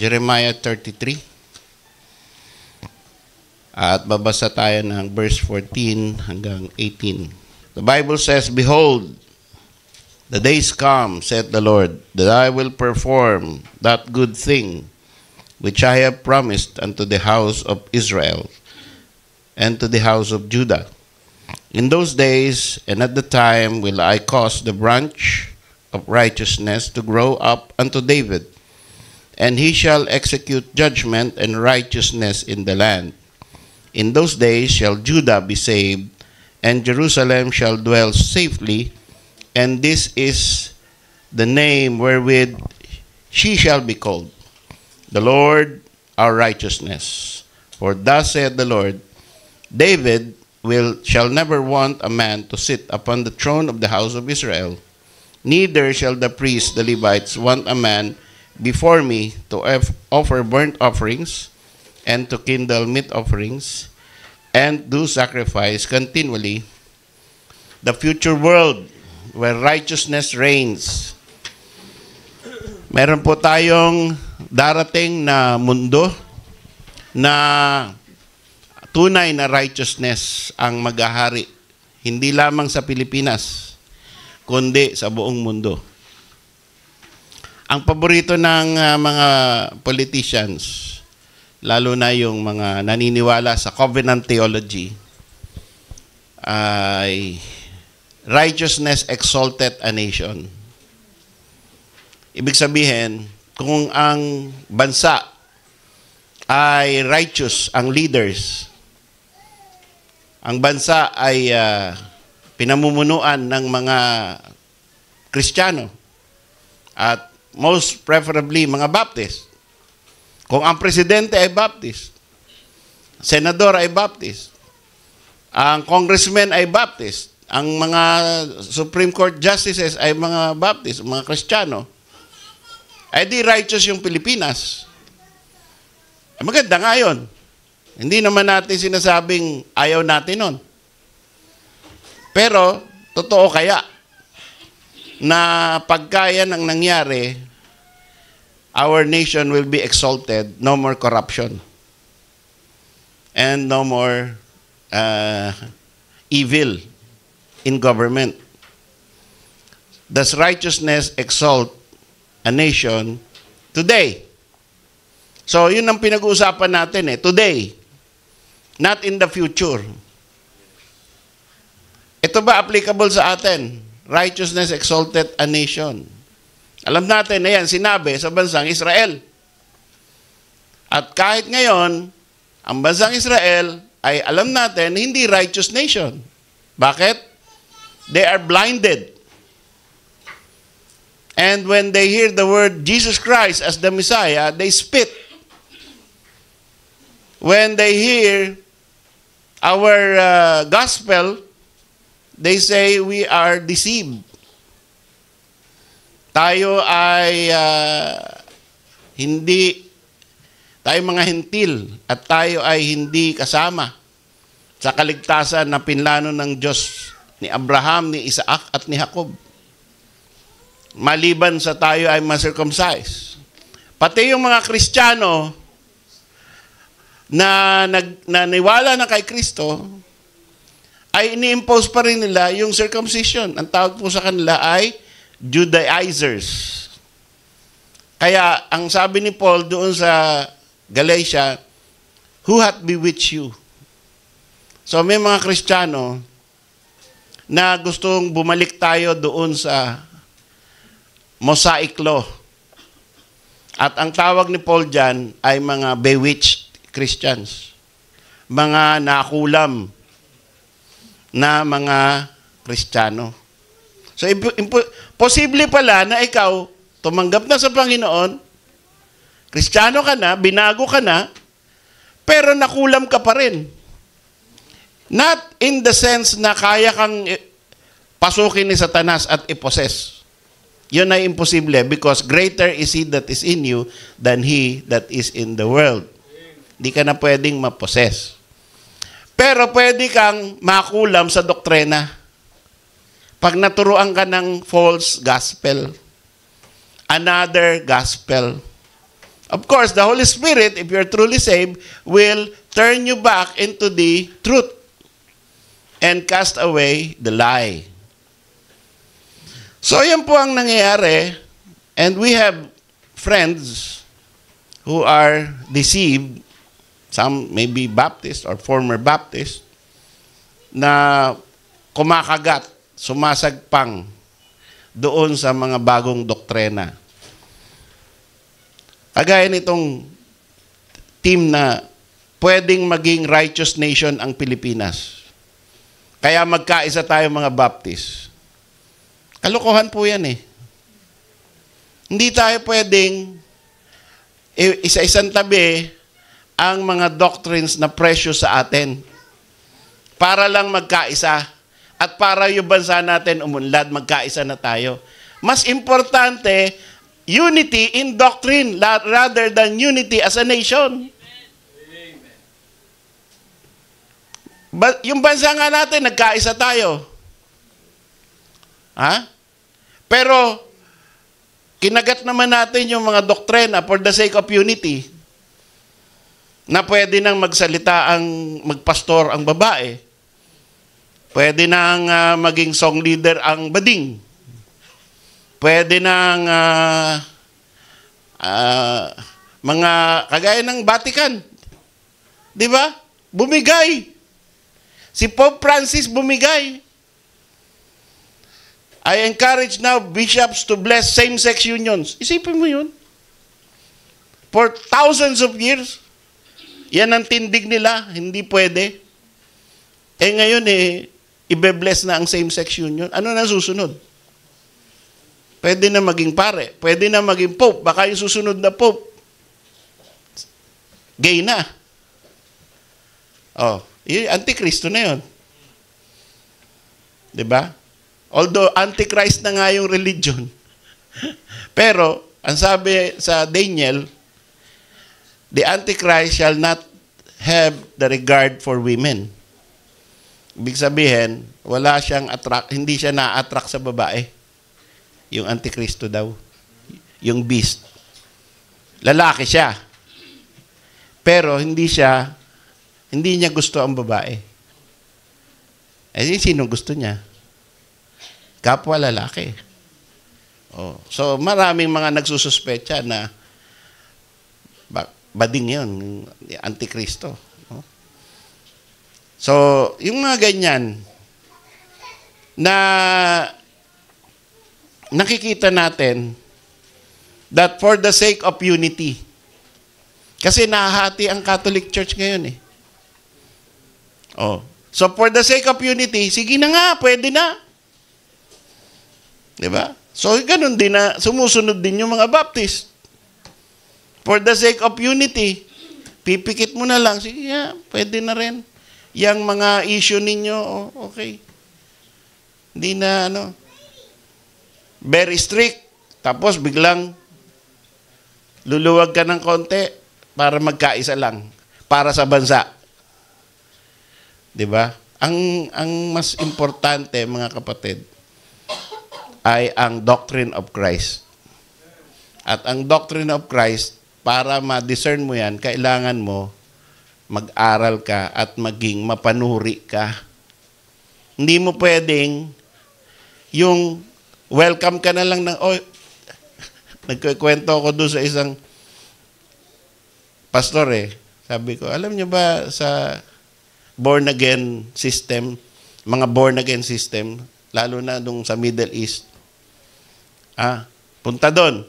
Jeremiah 33. At babasa tayo ng verse 14 hanggang 18. The Bible says, "Behold, the days come, saith the Lord, that I will perform that good thing which I have promised unto the house of Israel and to the house of Judah. In those days and at the time will I cause the branch of righteousness to grow up unto David, and he shall execute judgment and righteousness in the land. In those days shall Judah be saved, and Jerusalem shall dwell safely, and this is the name wherewith she shall be called, the Lord our righteousness. For thus saith the Lord, David shall never want a man to sit upon the throne of the house of Israel, neither shall the priests, the Levites, want a man before me to offer burnt offerings, and to kindle meat offerings, and do sacrifice continually. The future world where righteousness reigns. Meron po tayong darating na mundo na tunay na righteousness ang maghahari. Hindi lamang sa Pilipinas, kundi sa buong mundo. Ang paborito ng mga politicians, lalo na yung mga naniniwala sa covenant theology, ay righteousness exalteth a nation. Ibig sabihin, kung ang bansa ay righteous, ang leaders, ang bansa ay pinamumunuan ng mga Kristiyano at most preferably mga Baptist. Kung ang presidente ay Baptist, senador ay Baptist, ang congressman ay Baptist, ang mga Supreme Court justices ay mga Baptist, mga Kristiyano, ay di righteous yung Pilipinas. Maganda nga yun. Hindi naman natin sinasabing ayaw natin nun. Pero, totoo kaya na pagkaya ng nangyari, our nation will be exalted, no more corruption, and no more evil in government. Does righteousness exalt a nation today? So, yun ang pinag-uusapan natin today, not in the future. Ito ba applicable sa atin? Righteousness exalted a nation. Alam natin na yan, sinabi sa bansang Israel. At kahit ngayon, ang bansang Israel ay alam natin, hindi righteous nation. Bakit? They are blinded. And when they hear the word Jesus Christ as the Messiah, they spit. When they hear our gospel, they say we are deceived. Tayo ay tayo mga hentil at tayo ay hindi kasama sa kaligtasan na pinlano ng Diyos ni Abraham, ni Isaac at ni Jacob. Maliban sa tayo ay ma-circumcise. Pati yung mga Kristiyano na naniwala na kay Kristo, ay ini-impose pa rin nila yung circumcision. Ang tawag po sa kanila ay Judaizers. Kaya, ang sabi ni Paul doon sa Galatia, who hath bewitched you? So, may mga Kristiyano na gustong bumalik tayo doon sa Mosaic Law. At ang tawag ni Paul dyan ay mga bewitched Christians. Mga nakulam na mga Kristiyano. So, posible pala na ikaw tumanggap na sa Panginoon, Kristiyano ka na, binago ka na, pero nakulam ka pa rin. Not in the sense na kaya kang pasukin ni Satanas at iposes. Yun ay imposible because greater is He that is in you than he that is in the world. Di ka na pwedeng maposes. Pero pwede kang makulam sa doktrina. Pag naturuan ka ng false gospel, another gospel, Of course, the Holy Spirit, if you're truly saved, will turn you back into the truth and cast away the lie. So, yan po ang nangyayari. And we have friends who are deceived, some maybe Baptist or former Baptist, na kumakagat, sumasagpang doon sa mga bagong doktrina. Kagaya nitong team na pwedeng maging righteous nation ang Pilipinas. Kaya magkaisa tayo mga Baptist. Kalokohan po yan eh. Hindi tayo pwedeng isa-isang tabi ang mga doctrines na precious sa atin para lang magkaisa at para yung bansa natin umunlad, magkaisa na tayo. Mas importante, unity in doctrine rather than unity as a nation. Yung bansa nga natin, nagkaisa tayo. Ha? Pero, kinagat naman natin yung mga doktrina for the sake of unity na pwede nang magsalita magpastor ang babae. Pwede nang maging song leader ang bading. Pwede nang mga kagaya ng Vatican. Di ba? Bumigay. Si Pope Francis bumigay. I encourage now bishops to bless same-sex unions. Isipin mo yun. For thousands of years, yan ang tindig nila. Hindi pwede. Ngayon ibe-bless na ang same-sex union. Ano na susunod? Pwede na maging pare. Pwede na maging pope. Baka yung susunod na pope, gay na. Antikristo na yun. Diba? Although antichrist na nga yung religion. Pero, ang sabi sa Daniel, the antichrist shall not have the regard for women. Ibig sabihin, hindi siya na-attract sa babae. Yung antikristo daw. Yung beast. Lalaki siya. Pero hindi niya gusto ang babae. Sino gusto niya? Kapwa lalaki. So, maraming mga nagsususpecha na bading yun, antikristo. So, yung mga ganyan na nakikita natin that for the sake of unity, kasi nahahati ang Catholic Church ngayon So, for the sake of unity, sige na nga, pwede na. Diba? So, ganun din na, sumusunod din yung mga Baptist. For the sake of unity, pipikit mo na lang, sige nga, pwede na rin. Yang mga issue ninyo, okay. Hindi na, very strict. Tapos, biglang, luluwag ka ng konti para magkaisa lang. Para sa bansa. Diba? Ang mas importante, mga kapatid, ay ang doctrine of Christ. At ang doctrine of Christ, para ma-discern mo yan, kailangan mo mag-aral ka at maging mapanuri ka. Hindi mo pwedeng yung welcome ka na lang ng, nagkikwento ako doon sa isang pastor Sabi ko, alam niyo ba sa born again system, mga born again system, lalo na nung sa Middle East, punta doon.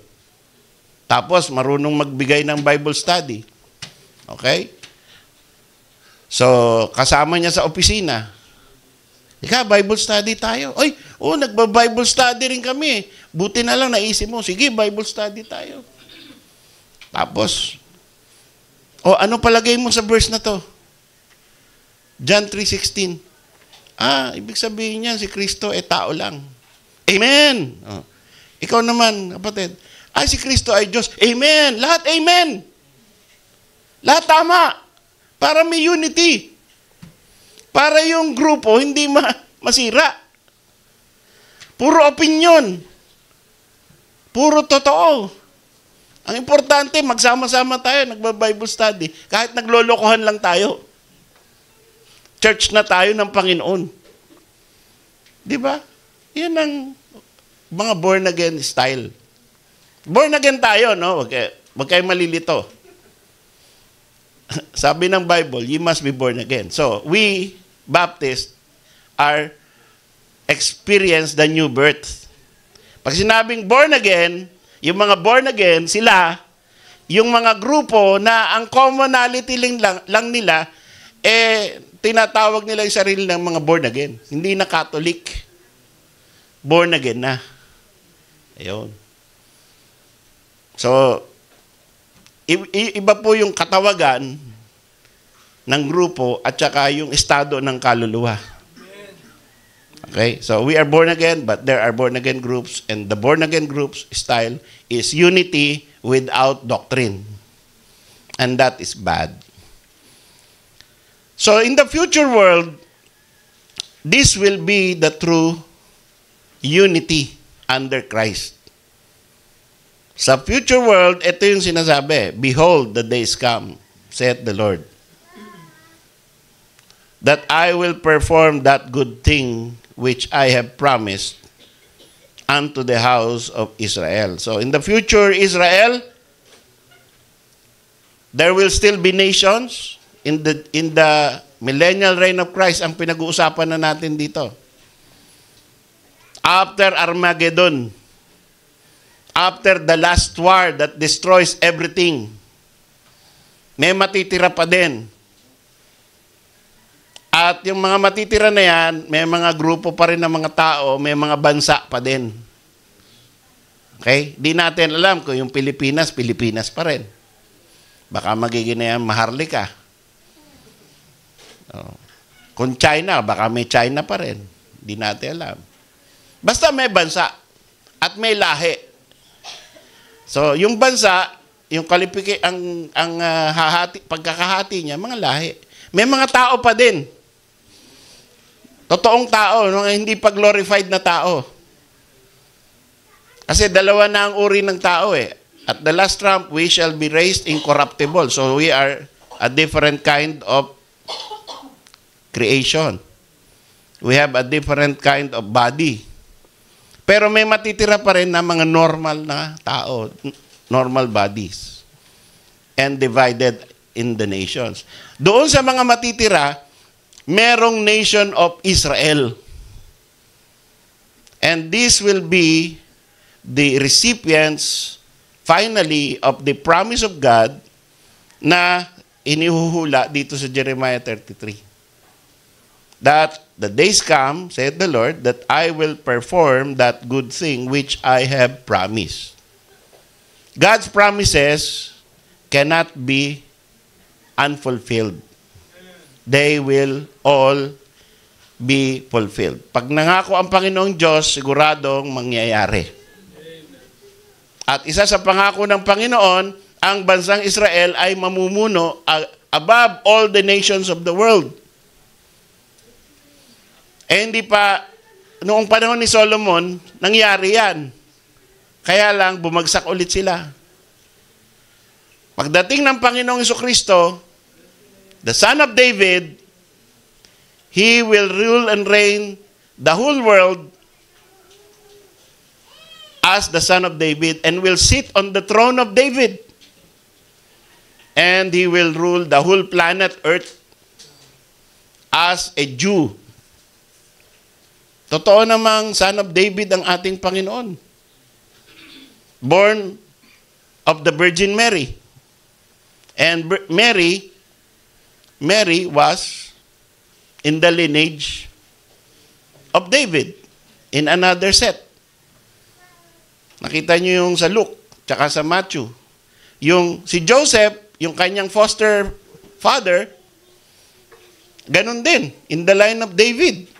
Tapos, marunong magbigay ng Bible study. Okay? So, kasama niya sa opisina. Bible study tayo. Nagba-Bible study rin kami. Buti na lang naisip mo, sige, Bible study tayo. Tapos, ano palagay mo sa verse na to? John 3:16. Ibig sabihin niya, si Kristo tao lang. Amen! Ikaw naman, kapatid. Si Kristo ay Diyos. Amen! Lahat amen! Lahat tama! Para may unity. Para yung grupo hindi masira. Puro opinion. Puro totoo. Ang importante, magsama-sama tayo, nagba-Bible study. Kahit naglolokohan lang tayo. Church na tayo ng Panginoon. Di ba? Yan ang mga born-again style. Born-again tayo, no? Huwag kayo malilito. Sabi ng Bible, you must be born again. So, we, Baptists, are experience the new birth. Pag sinabing born again, yung mga born again, sila, yung mga grupo na ang commonality lang nila, tinatawag nila yung sarili ng mga born again. Hindi na Catholic. Born again na. Ayun. So, iba po yung katawagan ng grupo at saka yung estado ng kaluluwa. Okay? So, we are born again, but there are born again groups, and the born again groups style is unity without doctrine. And that is bad. So, in the future world, this will be the true unity under Christ. Sa future world, ito yung sinasabi, behold, the days come, saith the Lord, that I will perform that good thing which I have promised unto the house of Israel. So in the future Israel, there will still be nations in the millennial reign of Christ. Ang pinag-uusapan na natin dito. After Armageddon, after the last war that destroys everything, may matitira pa din. At yung mga matitira na yan, may mga grupo pa rin ng mga tao, may mga bansa pa din. Okay? Di natin alam kung yung Pilipinas, Pilipinas pa rin. Baka magiging na yan Maharlika. Kung China, baka may China pa rin. Di natin alam. Basta may bansa at may lahi. So, yung bansa, yung pagkakahati niya, mga lahi. May mga tao pa din. Totoong tao, hindi pa-glorified na tao. Kasi dalawa na ang uri ng tao eh. At the last trump, we shall be raised incorruptible. So we are a different kind of creation. We have a different kind of body. Pero may matitira pa rin na mga normal na tao, normal bodies. And divided in the nations. Doon sa mga matitira, merong nation of Israel. And this will be the recipients, finally, of the promise of God na inihuhula dito sa Jeremiah 33. That the days come, said the Lord, that I will perform that good thing which I have promised. God's promises cannot be unfulfilled. They will all be fulfilled. Pag nangako ang Panginoong Diyos, siguradong mangyayari. At isa sa pangako ng Panginoon, ang bansang Israel ay mamumuno above all the nations of the world. Hindi pa, noong panahon ni Solomon, nangyari yan. Kaya lang, bumagsak ulit sila. Pagdating ng Panginoong Jesucristo, the Son of David, He will rule and reign the whole world as the Son of David and will sit on the throne of David. And He will rule the whole planet Earth as a Jew. Totoo namang Son of David ang ating Panginoon. Born of the Virgin Mary. And Mary was in the lineage of David in another set. Nakita niyo yung sa Luke, tsaka sa Matthew. Yung si Joseph, yung kanyang foster father, ganun din, in the line of David.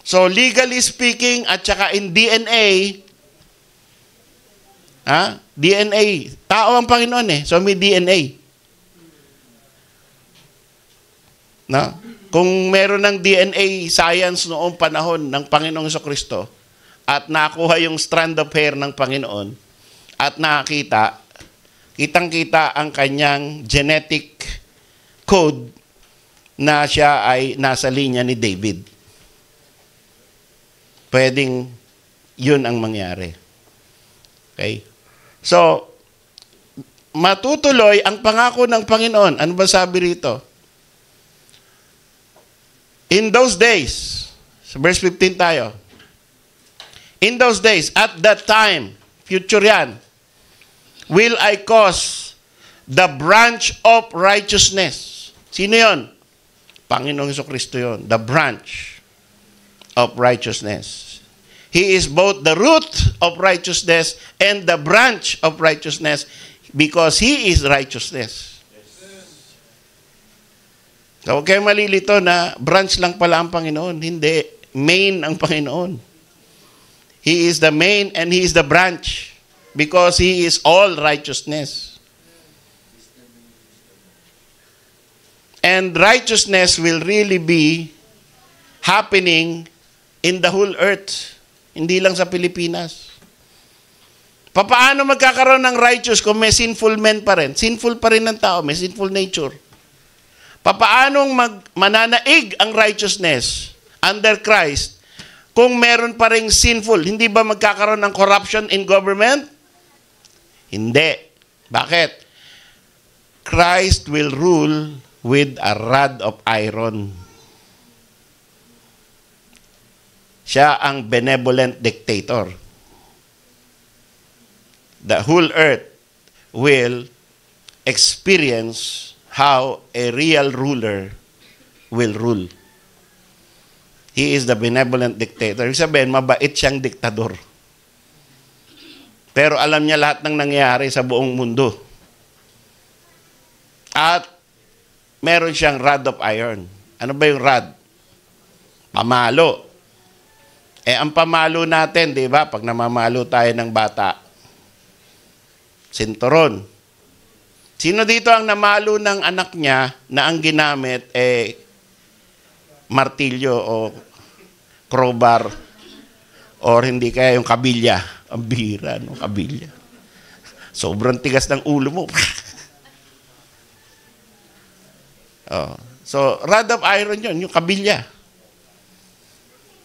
So legally speaking, at tsaka in DNA, DNA, tao ang Panginoon eh, so may DNA. No? Kung meron ng DNA science noong panahon ng Panginoong Jesucristo at nakuha yung strand of hair ng Panginoon at nakakita, kitang-kita ang kanyang genetic code na siya ay nasa linya ni David. Pwedeng yun ang mangyari. Okay? So, matutuloy ang pangako ng Panginoon. Ano ba sabi rito? In those days, sa verse 15 tayo, in those days, at that time, future yan, will I cause the branch of righteousness. Sino yun? Panginoong Jesucristo yun. The branch of righteousness. He is both the root of righteousness and the branch of righteousness because He is righteousness. So, huwag kayo malilito na branch lang pala ang Panginoon. Hindi. Main ang Panginoon. He is the main and He is the branch because He is all righteousness. And righteousness will really be happening in the whole earth. Hindi lang sa Pilipinas. Paano magkakaroon ng righteous kung may sinful men pa rin? Sinful pa rin ng tao, may sinful nature. Paanong mananaig ang righteousness under Christ kung meron pa ring sinful? Hindi ba magkakaroon ng corruption in government? Hindi. Bakit? Christ will rule with a rod of iron. Siya ang benevolent dictator. The whole earth will experience how a real ruler will rule. He is the benevolent dictator. Ibig sabihin, mabait siyang diktador. Pero alam niya lahat ng nangyayari sa buong mundo. At meron siyang rod of iron. Ano ba yung rod? Pamalo. Ang pamalo natin, di ba? Pag namamalo tayo ng bata, sinturon. Sino dito ang namalo ng anak niya na ang ginamit martilyo o crowbar or hindi kaya yung kabilya? Ang bihira, no? Kabilya. Sobrang tigas ng ulo mo. So, rod of iron yun, yung kabilya.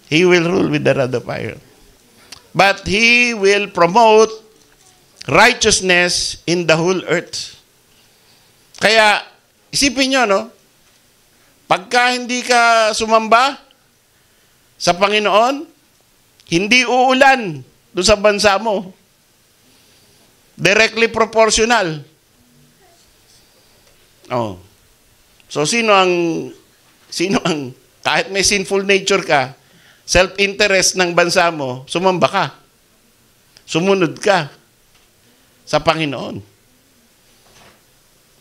He will rule with the rod of iron. But He will promote righteousness in the whole earth. Kaya, isipin nyo, no? Pagka hindi ka sumamba sa Panginoon, hindi uulan doon sa bansa mo. Directly proportional. So, sino ang, kahit may sinful nature ka, self-interest ng bansa mo, sumamba ka. Sumunod ka sa Panginoon.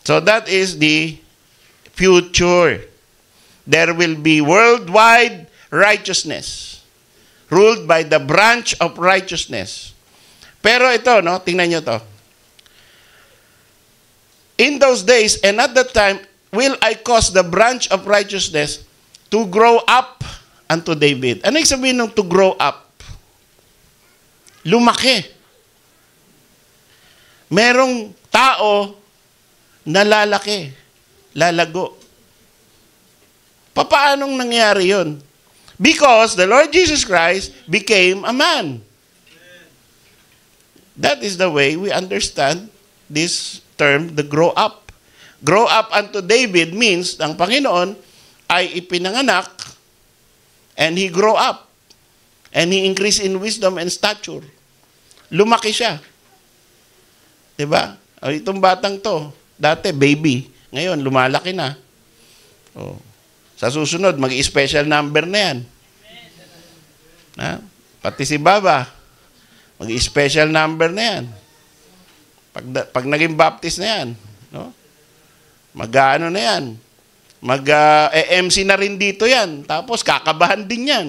So that is the future. There will be worldwide righteousness ruled by the branch of righteousness. Pero ito, no, tingnan nyo to. In those days and at that time, will I cause the branch of righteousness to grow up unto David. Ano yung sabihin ng to grow up? Lumaki. Merong tao na lalaki, lalago. Paanong nangyari yun? Because the Lord Jesus Christ became a man. That is the way we understand this term, the grow up. Grow up unto David means ang Panginoon ay ipinanganak and He grow up. And He increased in wisdom and stature. Lumaki siya. Diba? Itong batang to, dati baby, ngayon lumalaki na. Sa susunod, mag-special number na yan. Pati si Baba, mag-special number na yan. Pag naging baptist na yan, no? Mag-ano na yan. Mag-MC na rin dito yan. Tapos kakabahan din yan.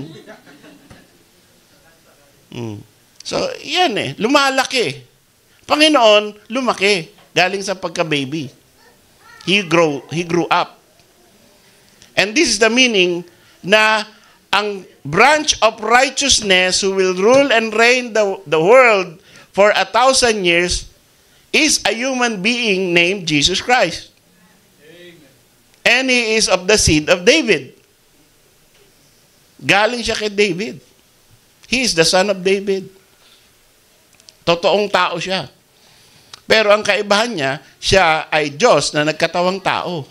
So, yan lumalaki. Panginoon, lumaki. Galing sa pagka-baby. He grew up. And this is the meaning na ang branch of righteousness who will rule and reign the world for 1,000 years is a human being named Jesus Christ. And he is of the seed of David. Galing siya kay David. He is the son of David. Totoong tao siya. Pero ang kaibahan niya, siya ay Diyos na nagkatawang tao.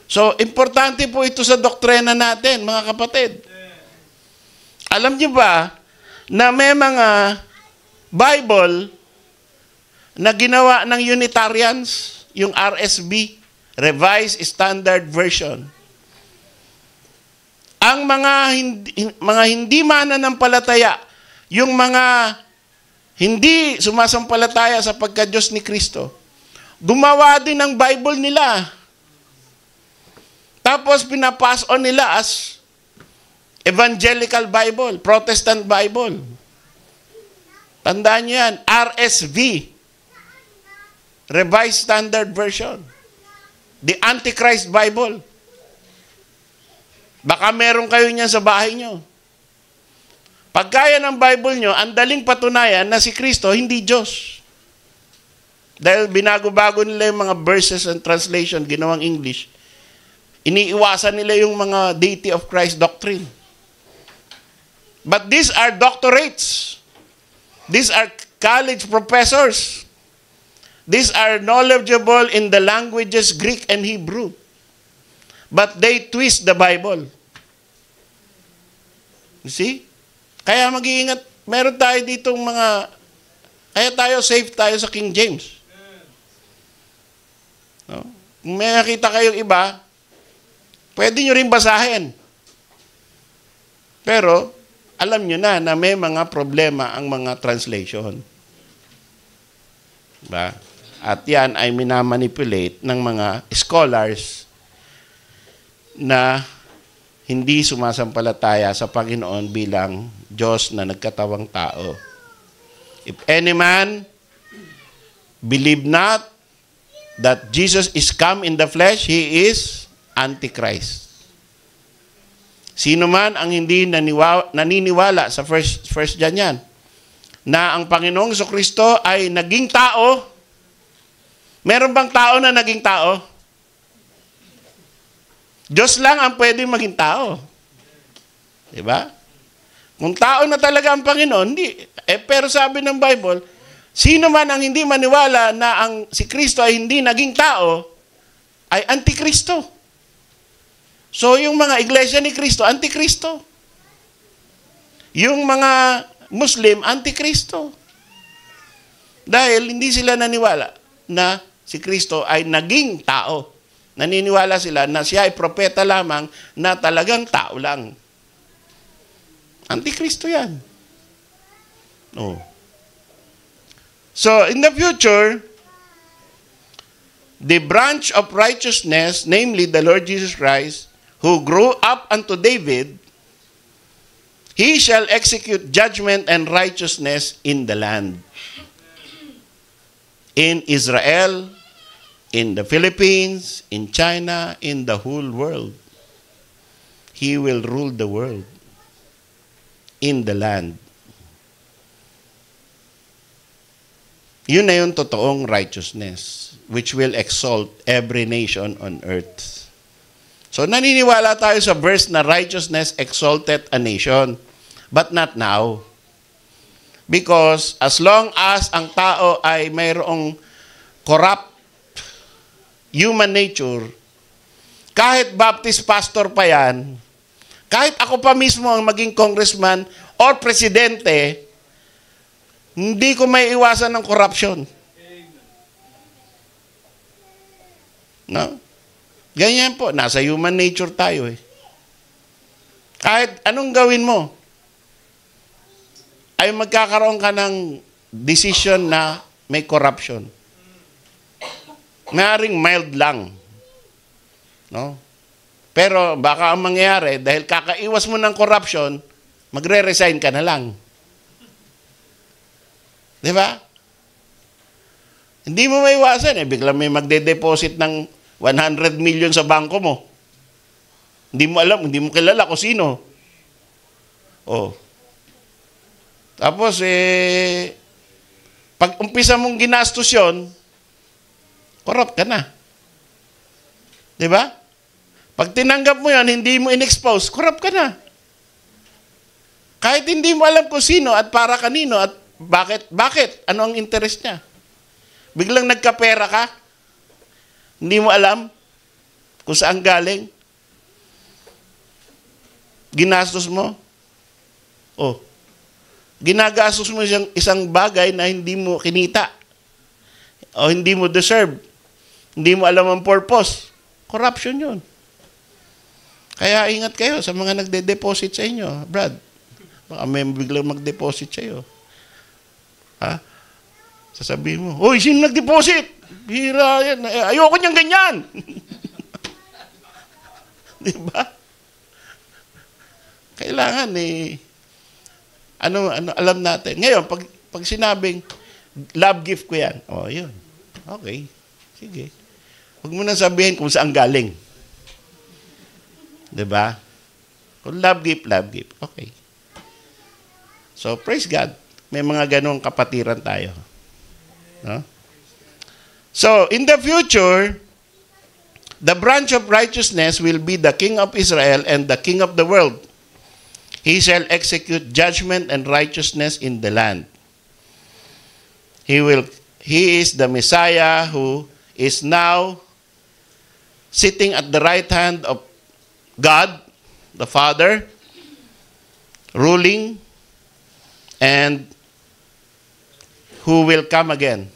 So, importante po ito sa doktrina natin, mga kapatid. Alam niyo ba na may mga Bible na ginawa ng Unitarians, yung RSV, Revised Standard Version. Ang mga hindi mananampalataya, yung mga hindi sumasampalataya sa pagka-Diyos ni Kristo, gumawa din ng Bible nila. Tapos pinapass on nila as Evangelical Bible, Protestant Bible. Tandaan niyo yan, RSV, Revised Standard Version. The Antichrist Bible. Baka meron kayo niyan sa bahay nyo. Pagkaya ng Bible nyo, ang daling patunayan na si Kristo hindi Diyos. Dahil binago-bago nila yung mga verses and translation, ginawang English. Iniiwasan nila yung mga deity of Christ doctrine. But these are doctorates. These are college professors. These are knowledgeable in the languages Greek and Hebrew. But they twist the Bible. You see? Kaya mag-iingat. Meron tayo ditong mga... Kaya tayo, safe tayo sa King James. No? Kung may nakita kayong iba, pwede nyo rin basahin. Pero, alam nyo na may mga problema ang mga translation. Diba? At yan ay minamanipulate ng mga scholars na hindi sumasampalataya sa Panginoon bilang Diyos na nagkatawang tao. If any man believe not that Jesus is come in the flesh, he is Antichrist. Sino man ang hindi naniniwala sa first John yan, na ang Panginoong Jesucristo ay naging tao. Meron bang tao na naging tao? Diyos lang ang pwedeng maging tao. Diba? Kung tao na talaga ang Panginoon, hindi. Pero sabi ng Bible, sino man ang hindi maniwala na ang si Kristo ay hindi naging tao, ay Antikristo. So yung mga iglesia ni Kristo, Antikristo. Yung mga Muslim, Antikristo. Dahil hindi sila naniwala na si Kristo ay naging tao. Naniniwala sila na siya ay propeta lamang na talagang tao lang. Antikristo yan. No. So, in the future, the branch of righteousness, namely the Lord Jesus Christ, who grew up unto David, he shall execute judgment and righteousness in the land. In Israel, in the Philippines, in China, in the whole world. He will rule the world in the land. Yun na yung totoong righteousness, which will exalt every nation on earth. So naniniwala tayo sa verse na righteousness exalted a nation, but not now. Because as long as ang tao ay mayroong corrupt human nature, kahit Baptist pastor pa yan, kahit ako pa mismo ang maging congressman or presidente, hindi ko may iwasan ng corruption. No? Ganyan po, nasa human nature tayo eh. Kahit anong gawin mo, ay magkakaroon ka ng decision na may corruption. Maaaring mild lang. No? Pero baka ang mangyayari, dahil kakaiwas mo ng corruption, magre-resign ka na lang. Di ba? Hindi mo maiwasan eh. Biglang may magde-deposit ng 100 million sa bangko mo. Hindi mo alam, hindi mo kilala kung sino. Oh. Tapos, pag umpisa mong ginastos yun, corrupt ka na. Di ba? Pag tinanggap mo yan, hindi mo in-expose, corrupt ka na. Kahit hindi mo alam kung sino at para kanino at bakit, ano ang interest niya. Biglang nagkapera ka, hindi mo alam kung saan galing. Ginastos mo. Oh, ginagastos mo isang bagay na hindi mo kinita o hindi mo deserve. Hindi mo alam ang purpose. Corruption yun. Kaya ingat kayo sa mga nagde-deposit sa inyo, Brad. Baka may biglang mag-deposit sa iyo. Ha? Sasabihin mo, "Hoy, sino nag-deposit? Hira yan. Ayoko niyang ganyan." Di ba? Kailangan ano alam natin. Ngayon, pag sinabing love gift ko yan, yun. Okay. Sige. Huwag mo na sabihin kung saan galing. 'Di ba? Kung love gift. Okay. So, praise God. May mga ganong kapatiran tayo. No? So, in the future, the branch of righteousness will be the King of Israel and the King of the world. He shall execute judgment and righteousness in the land. He is the Messiah who is now sitting at the right hand of God, the Father, ruling, and who will come again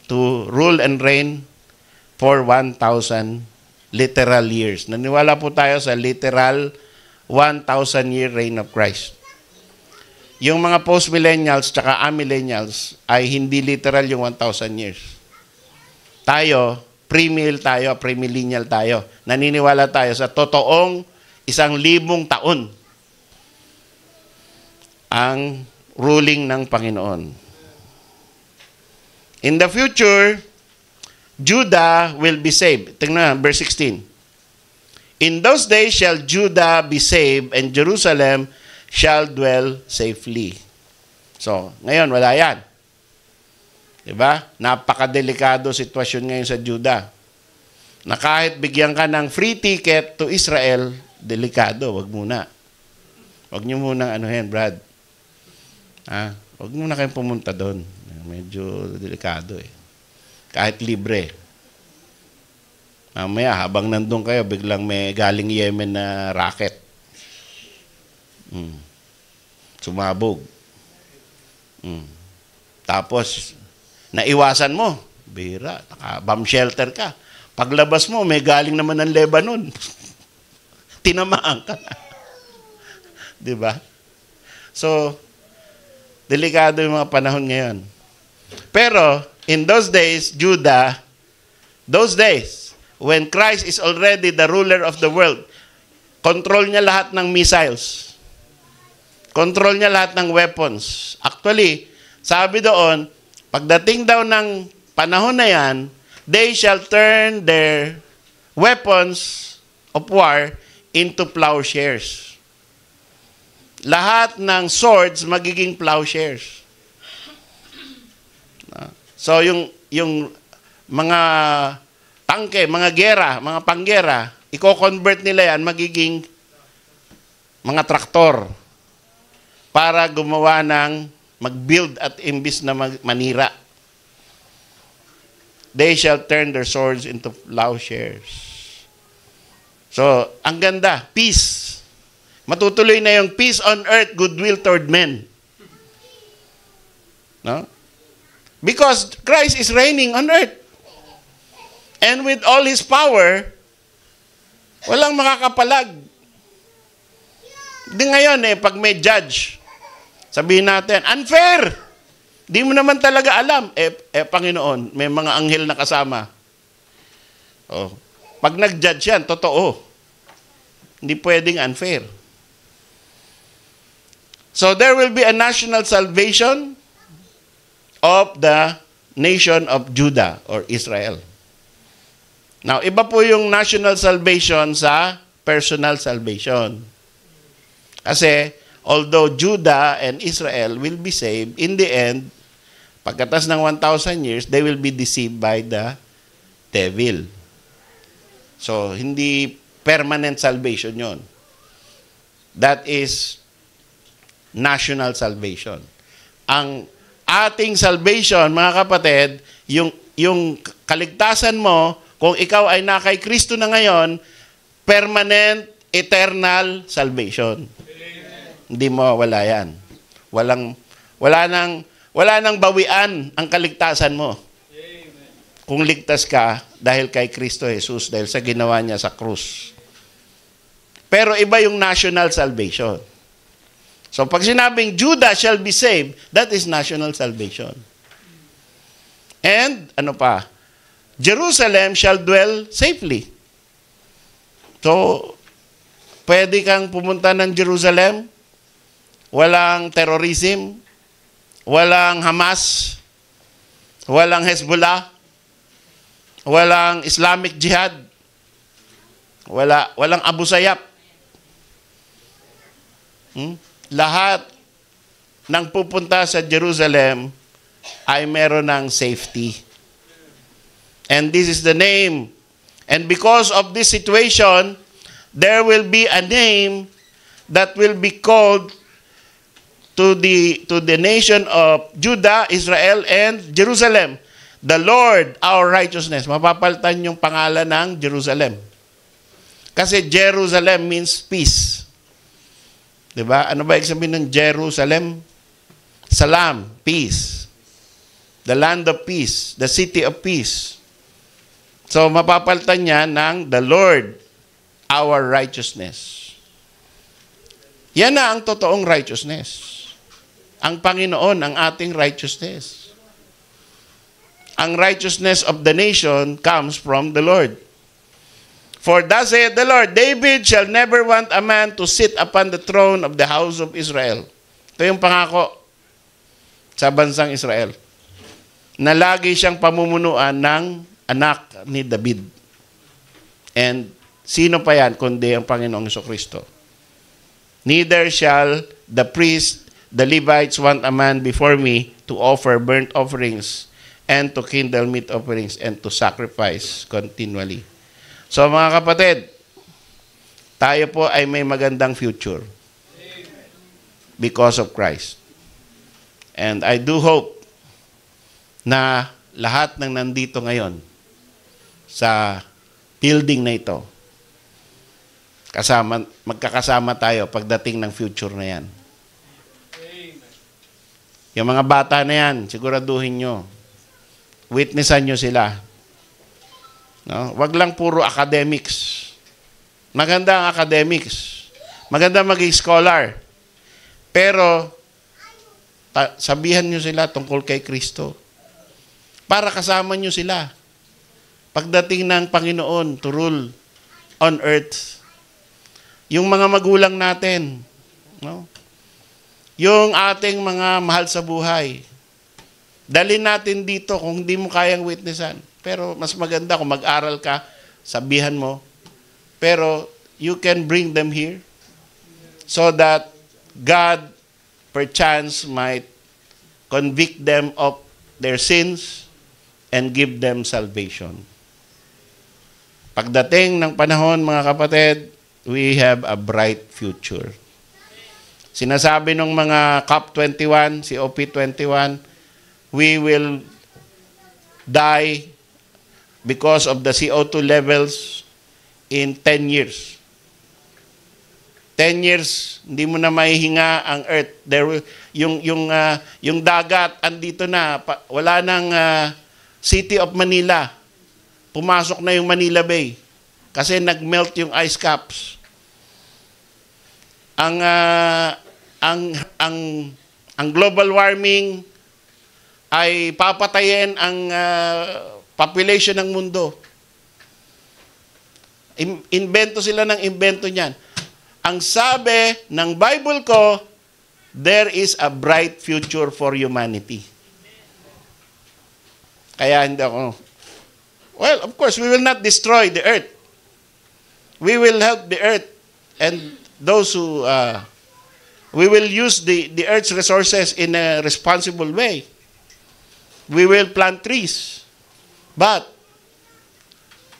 to rule and reign for 1,000 literal years. Naniwala po tayo sa literal 1,000-year reign of Christ. Yung mga post-millennials tsaka amillennials ay hindi literal yung 1,000 years. Tayo, premillennial tayo. Naniniwala tayo sa totoong 1,000 taon ang ruling ng Panginoon. In the future, Judah will be saved. Tingnan, verse 16. In those days shall Judah be saved, and Jerusalem shall dwell safely. So, ngayon, wala yan. Diba? Napakadelikado sitwasyon ngayon sa Judah. Na kahit bigyan ka ng free ticket to Israel, delikado. Wag muna. Wag niyo muna Brad. Wag muna kayong pumunta doon. Medyo delikado Kahit libre. Mamaya, habang nandun kayo, biglang may galing Yemen na rocket. Sumabog. Tapos, naiwasan mo. Bira, naka-bomb shelter ka. Paglabas mo, may galing naman ng Lebanon. Tinamaan ka na. Diba? So, delikado yung mga panahon ngayon. Pero, in those days, Judah, those days, when Christ is already the ruler of the world, control niya lahat ng missiles. Control niya lahat ng weapons. Actually, sabi doon, pagdating daw ng panahon na yan, they shall turn their weapons of war into plowshares. Lahat ng swords magiging plowshares. So, yung mga tangke, mga gera, mga panggera, i-convert nila yan, magiging mga traktor para gumawa ng mag-build at imbis na manira. They shall turn their swords into plowshares. So, ang ganda, peace. Matutuloy na yung peace on earth, goodwill toward men. No? Because Christ is reigning on earth. And with all His power, walang makakapalag. Di ngayon pag may judge, sabihin natin, unfair! Di mo naman talaga alam. Panginoon, may mga anghel na kasama. Pag nag-judge yan, totoo. Hindi pwedeng unfair. So there will be a national salvation of the nation of Judah or Israel. Now, iba po yung national salvation sa personal salvation. Kasi although Judah and Israel will be saved, in the end, pagkatas ng 1,000 years, they will be deceived by the devil. So, hindi permanent salvation yon. That is national salvation. Ang ating salvation, mga kapatid, yung kaligtasan mo, kung ikaw ay na kay Kristo na ngayon, permanent, eternal salvation. Amen. Hindi mo wala yan. Wala nang bawian ang kaligtasan mo. Amen. Kung ligtas ka dahil kay Kristo Jesus, dahil sa ginawa niya sa krus. Pero iba yung national salvation. So pag sinabing Judah shall be saved, that is national salvation. And ano pa? Jerusalem shall dwell safely. So, pwede kang pumunta ng Jerusalem, walang terrorism, walang Hamas, walang Hezbollah, walang Islamic Jihad, walang Abu Sayyaf. Lahat ng pupunta sa Jerusalem ay meron ng safety. And this is the name. And because of this situation, there will be a name that will be called to the nation of Judah, Israel, and Jerusalem. The Lord, our righteousness. Mapapalitan yung pangalan ng Jerusalem. Kasi Jerusalem means peace. Diba? Ano ba ibig sabihin ng Jerusalem? Salam, peace. The land of peace. The city of peace. So, mapapalitan niya ng the Lord, our righteousness. Yan na ang totoong righteousness. Ang Panginoon, ang ating righteousness. Ang righteousness of the nation comes from the Lord. For thus saith the Lord, David shall never want a man to sit upon the throne of the house of Israel. Ito yung pangako sa bansang Israel. Na lagi siyang pamumunuan ng anak ni David. And sino pa yan kundi ang Panginoong Jesucristo? Neither shall the priest, the Levites want a man before me to offer burnt offerings and to kindle meat offerings and to sacrifice continually. So mga kapatid, tayo po ay may magandang future because of Christ. And I do hope na lahat ng nandito ngayon sa building na ito, magkakasama tayo pagdating ng future na yan. Yung mga bata na yan, siguraduhin nyo, witnessan nyo sila. No? Wag lang puro academics. Maganda ang academics. Maganda maging scholar. Pero, sabihan nyo sila tungkol kay Kristo. Para kasama nyo sila. Pagdating ng Panginoon to rule on earth. Yung mga magulang natin. No? Yung ating mga mahal sa buhay. Dalhin natin dito kung hindi mo kayang witnessan. Pero mas maganda kung mag-aral ka, sabihan mo. Pero you can bring them here so that God perchance might convict them of their sins and give them salvation. Pagdating ng panahon, mga kapatid, we have a bright future. Sinasabi ng mga COP21, COP21, we will die because of the CO2 levels in 10 years. 10 years, hindi mo na maihinga ang earth. Yung dagat, andito na. Wala nang City of Manila. Pumasok na yung Manila Bay. Kasi nag-melt yung ice caps. Ang global warming ay papatayin ang population ng mundo. Invento sila ng invento niyan. Ang sabi ng Bible ko, there is a bright future for humanity. Kaya hindi ako, well, of course, we will not destroy the earth. We will help the earth and those who We will use the earth's resources in a responsible way. We will plant trees. But,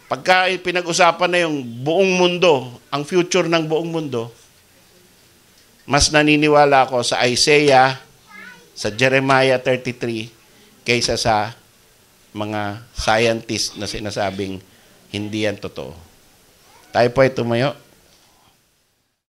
pagka pinag-usapan na yung buong mundo, ang future ng buong mundo, mas naniniwala ako sa Isaiah, sa Jeremiah 33, kaysa sa mga scientist na sinasabing hindi yan totoo. Tayo po ay tumayo.